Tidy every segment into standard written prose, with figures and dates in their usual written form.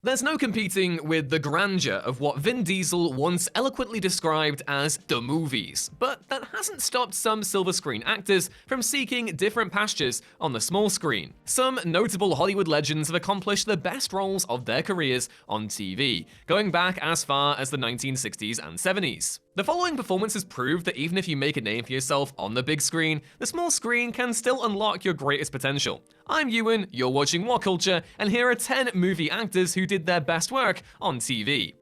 There's no competing with the grandeur of what Vin Diesel once eloquently described as the movies, but that hasn't stopped some silver screen actors from seeking different pastures on the small screen. Some notable Hollywood legends have accomplished the best roles of their careers on TV, going back as far as the 1960s and 70s. The following performances prove that even if you make a name for yourself on the big screen, the small screen can still unlock your greatest potential. I'm Ewan, you're watching What Culture, and here are 10 movie actors who did their best work on TV.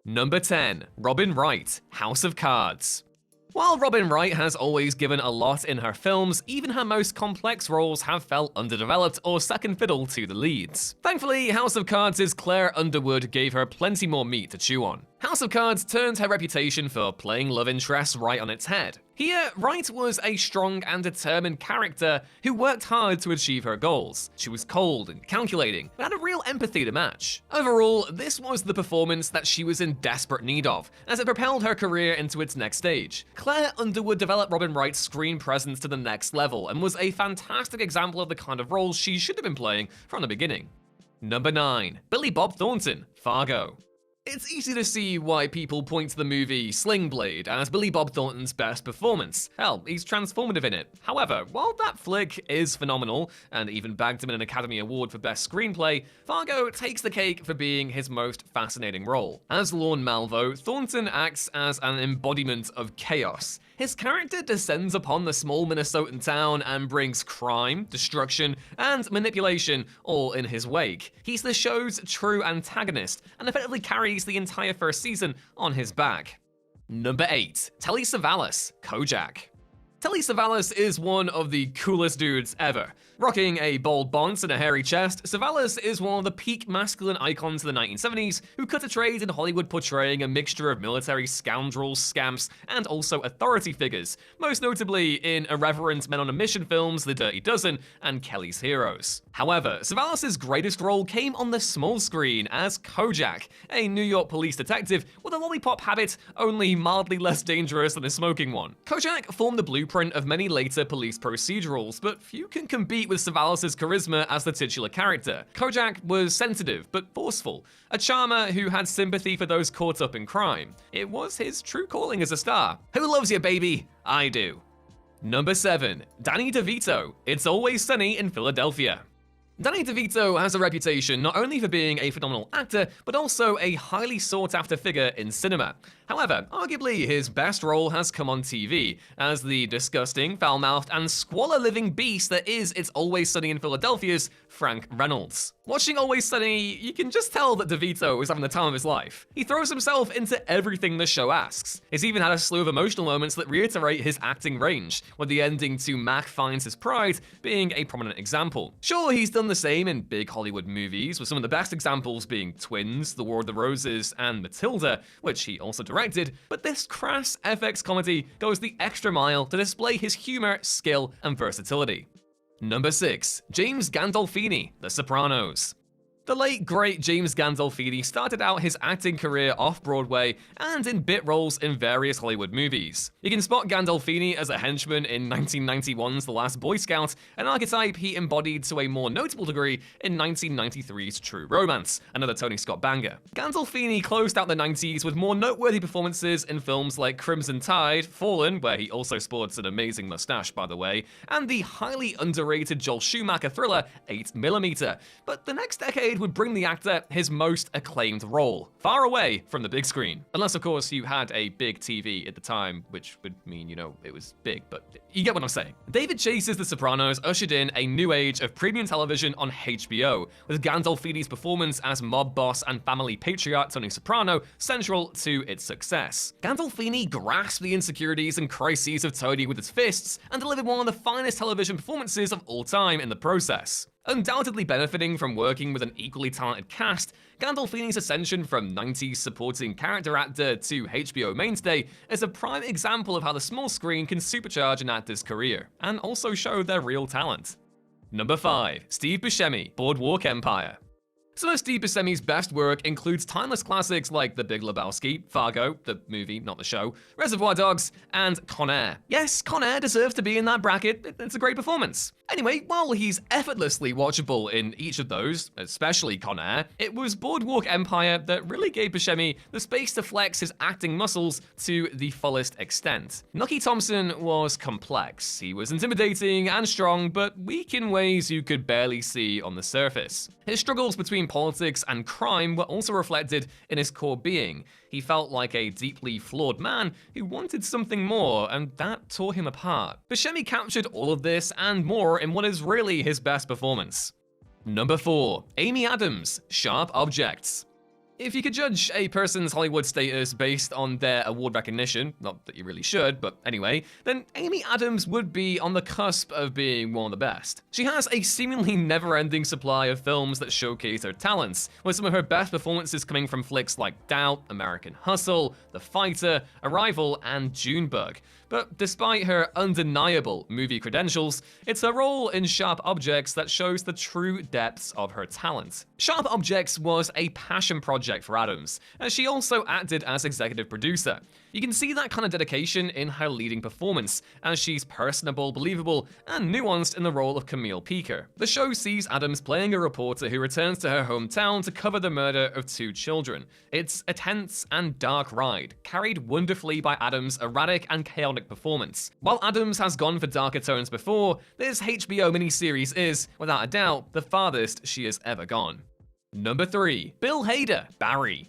Number 10. Robin Wright, House of Cards. While Robin Wright has always given a lot in her films, even her most complex roles have felt underdeveloped or second fiddle to the leads. Thankfully, House of Cards' Claire Underwood gave her plenty more meat to chew on. House of Cards turned her reputation for playing love interests right on its head. Here, Wright was a strong and determined character who worked hard to achieve her goals. She was cold and calculating, but had a real empathy to match. Overall, this was the performance that she was in desperate need of, as it propelled her career into its next stage. Claire Underwood developed Robin Wright's screen presence to the next level and was a fantastic example of the kind of roles she should have been playing from the beginning. Number 9. Billy Bob Thornton, Fargo. It's easy to see why people point to the movie Sling Blade as Billy Bob Thornton's best performance. Hell, he's transformative in it. However, while that flick is phenomenal, and even bagged him an Academy Award for Best Screenplay, Fargo takes the cake for being his most fascinating role. As Lorne Malvo, Thornton acts as an embodiment of chaos. His character descends upon the small Minnesotan town and brings crime, destruction, and manipulation all in his wake. He's the show's true antagonist, and effectively carries the entire first season on his back. Number 8. Telly Savalas, KOJAK. Telly Savalas is one of the coolest dudes ever. Rocking a bald bonnet and a hairy chest, Savalas is one of the peak masculine icons of the 1970s who cut a trade in Hollywood portraying a mixture of military scoundrels, scamps, and also authority figures, most notably in irreverent Men on a Mission films The Dirty Dozen and Kelly's Heroes. However, Savalas' greatest role came on the small screen as KOJAK, a New York police detective with a lollipop habit only mildly less dangerous than a smoking one. KOJAK formed the blueprint of many later police procedurals, but few can compete with Savalas' charisma as the titular character. KOJAK was sensitive but forceful, a charmer who had sympathy for those caught up in crime. It was his true calling as a star. Who loves you, baby? I do. Number 7. Danny DeVito, It's Always Sunny in Philadelphia. Danny DeVito has a reputation not only for being a phenomenal actor, but also a highly sought-after figure in cinema. However, arguably his best role has come on TV, as the disgusting, foul-mouthed, and squalor-living beast that is It's Always Sunny in Philadelphia's Frank Reynolds. Watching Always Sunny, you can just tell that DeVito is having the time of his life. He throws himself into everything the show asks. He's even had a slew of emotional moments that reiterate his acting range, with the ending to Mac Finds His Pride being a prominent example. Sure, he's done the same in big Hollywood movies, with some of the best examples being Twins, The War of the Roses, and Matilda, which he also directed, but this crass FX comedy goes the extra mile to display his humor, skill, and versatility. Number 6. James Gandolfini, The Sopranos. The late, great James Gandolfini started out his acting career off-Broadway and in bit roles in various Hollywood movies. You can spot Gandolfini as a henchman in 1991's The Last Boy Scout, an archetype he embodied to a more notable degree in 1993's True Romance, another Tony Scott banger. Gandolfini closed out the 90s with more noteworthy performances in films like Crimson Tide, Fallen, where he also sports an amazing mustache by the way, and the highly underrated Joel Schumacher thriller 8mm. But the next decade would bring the actor his most acclaimed role, far away from the big screen. Unless, of course, you had a big TV at the time, which would mean, it was big, but you get what I'm saying. David Chase's The Sopranos ushered in a new age of premium television on HBO, with Gandolfini's performance as mob boss and family patriarch Tony Soprano central to its success. Gandolfini grasped the insecurities and crises of Tony with his fists and delivered one of the finest television performances of all time in the process. Undoubtedly benefiting from working with an equally talented cast, Gandolfini's ascension from 90s supporting character actor to HBO mainstay is a prime example of how the small screen can supercharge an actor's career, and also show their real talent. Number 5. Steve Buscemi, Boardwalk Empire. Some of Steve Buscemi's best work includes timeless classics like The Big Lebowski, Fargo, the movie, not the show, Reservoir Dogs, and Con Air. Yes, Con Air deserves to be in that bracket, it's a great performance. Anyway, while he's effortlessly watchable in each of those, especially Con Air, it was Boardwalk Empire that really gave Buscemi the space to flex his acting muscles to the fullest extent. Nucky Thompson was complex. He was intimidating and strong, but weak in ways you could barely see on the surface. His struggles between politics and crime were also reflected in his core being. He felt like a deeply flawed man who wanted something more, and that tore him apart. Buscemi captured all of this and more in what is really his best performance. Number 4. Amy Adams, Sharp Objects. If you could judge a person's Hollywood status based on their award recognition, not that you really should, but anyway, then Amy Adams would be on the cusp of being one of the best. She has a seemingly never-ending supply of films that showcase her talents, with some of her best performances coming from flicks like Doubt, American Hustle, The Fighter, Arrival, and Junebug. But despite her undeniable movie credentials, it's her role in Sharp Objects that shows the true depths of her talent. Sharp Objects was a passion project for Adams, as she also acted as executive producer. You can see that kind of dedication in her leading performance, as she's personable, believable, and nuanced in the role of Camille Peaker. The show sees Adams playing a reporter who returns to her hometown to cover the murder of 2 children. It's a tense and dark ride, carried wonderfully by Adams' erratic and chaotic performance. While Adams has gone for darker tones before, this HBO miniseries is, without a doubt, the farthest she has ever gone. Number 3. Bill Hader, Barry.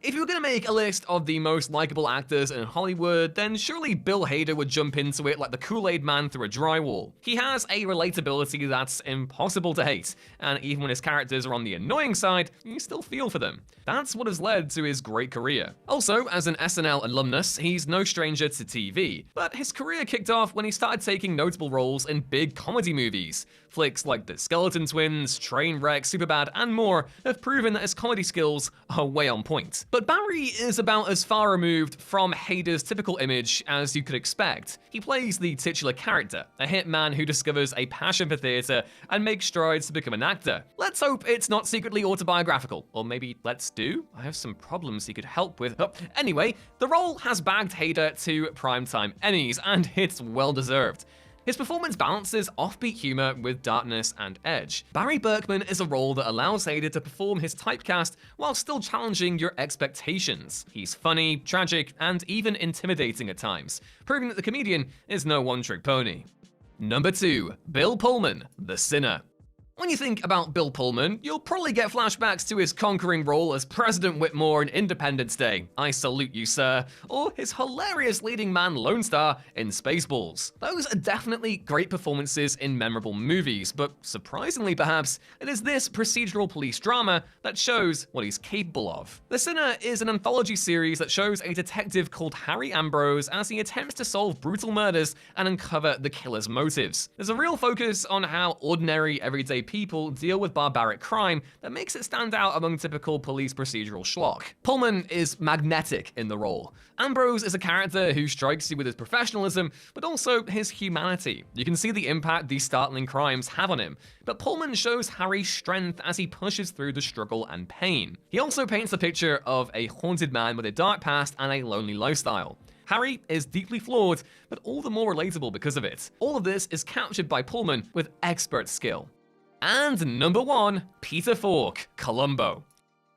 If you were gonna make a list of the most likable actors in Hollywood, then surely Bill Hader would jump into it like the Kool-Aid man through a drywall. He has a relatability that's impossible to hate, and even when his characters are on the annoying side, you still feel for them. That's what has led to his great career. Also, as an SNL alumnus, he's no stranger to TV, but his career kicked off when he started taking notable roles in big comedy movies. Flicks like The Skeleton Twins, Trainwreck, Superbad, and more have proven that his comedy skills are way on point. But Barry is about as far removed from Hader's typical image as you could expect. He plays the titular character, a hitman who discovers a passion for theater and makes strides to become an actor. Let's hope it's not secretly autobiographical, or maybe let's do? I have some problems he could help with. Anyway, the role has bagged Hader to primetime Emmys, and it's well deserved. His performance balances offbeat humor with darkness and edge. Barry Berkman is a role that allows Hader to perform his typecast while still challenging your expectations. He's funny, tragic, and even intimidating at times, proving that the comedian is no one-trick pony. Number 2. Bill Pullman, The Sinner. When you think about Bill Pullman, you'll probably get flashbacks to his conquering role as President Whitmore in Independence Day, I Salute You Sir, or his hilarious leading man Lone Star in Spaceballs. Those are definitely great performances in memorable movies, but surprisingly perhaps, it is this procedural police drama that shows what he's capable of. The Sinner is an anthology series that shows a detective called Harry Ambrose as he attempts to solve brutal murders and uncover the killer's motives. There's a real focus on how ordinary, everyday people deal with barbaric crime that makes it stand out among typical police procedural schlock. Pullman is magnetic in the role. Ambrose is a character who strikes you with his professionalism, but also his humanity. You can see the impact these startling crimes have on him, but Pullman shows Harry's strength as he pushes through the struggle and pain. He also paints a picture of a haunted man with a dark past and a lonely lifestyle. Harry is deeply flawed, but all the more relatable because of it. All of this is captured by Pullman with expert skill. And number 1, Peter Falk, Columbo.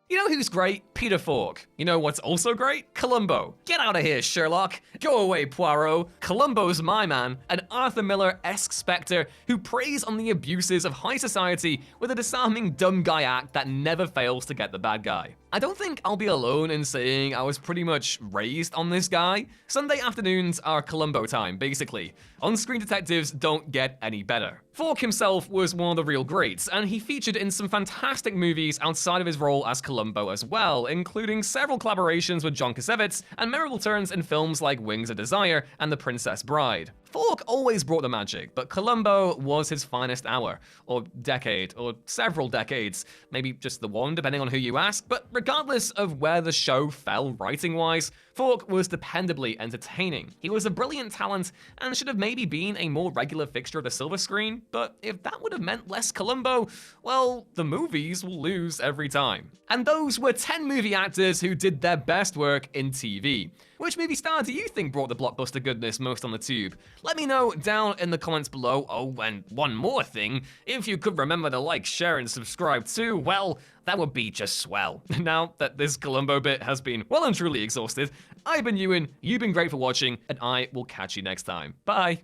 You know who's great? Peter Falk. You know what's also great? Columbo. Get out of here, Sherlock. Go away, Poirot. Columbo's my man, an Arthur Miller-esque spectre who preys on the abuses of high society with a disarming dumb guy act that never fails to get the bad guy. I don't think I'll be alone in saying I was pretty much raised on this guy. Sunday afternoons are Columbo time, basically. On-screen detectives don't get any better. Falk himself was one of the real greats, and he featured in some fantastic movies outside of his role as Columbo as well, including several collaborations with John Cassavetes and memorable turns in films like Wings of Desire and The Princess Bride. Falk always brought the magic, but Columbo was his finest hour, or decade, or several decades, maybe just the one depending on who you ask, but regardless of where the show fell writing-wise, Falk was dependably entertaining. He was a brilliant talent and should have maybe been a more regular fixture of the silver screen, but if that would have meant less Columbo, well, the movies will lose every time. And those were 10 movie actors who did their best work in TV. Which movie star do you think brought the blockbuster goodness most on the tube? Let me know down in the comments below. Oh, and one more thing, if you could remember to like, share, and subscribe too, well, that would be just swell. Now that this Columbo bit has been well and truly exhausted, I've been Ewan, you've been great for watching, and I will catch you next time. Bye!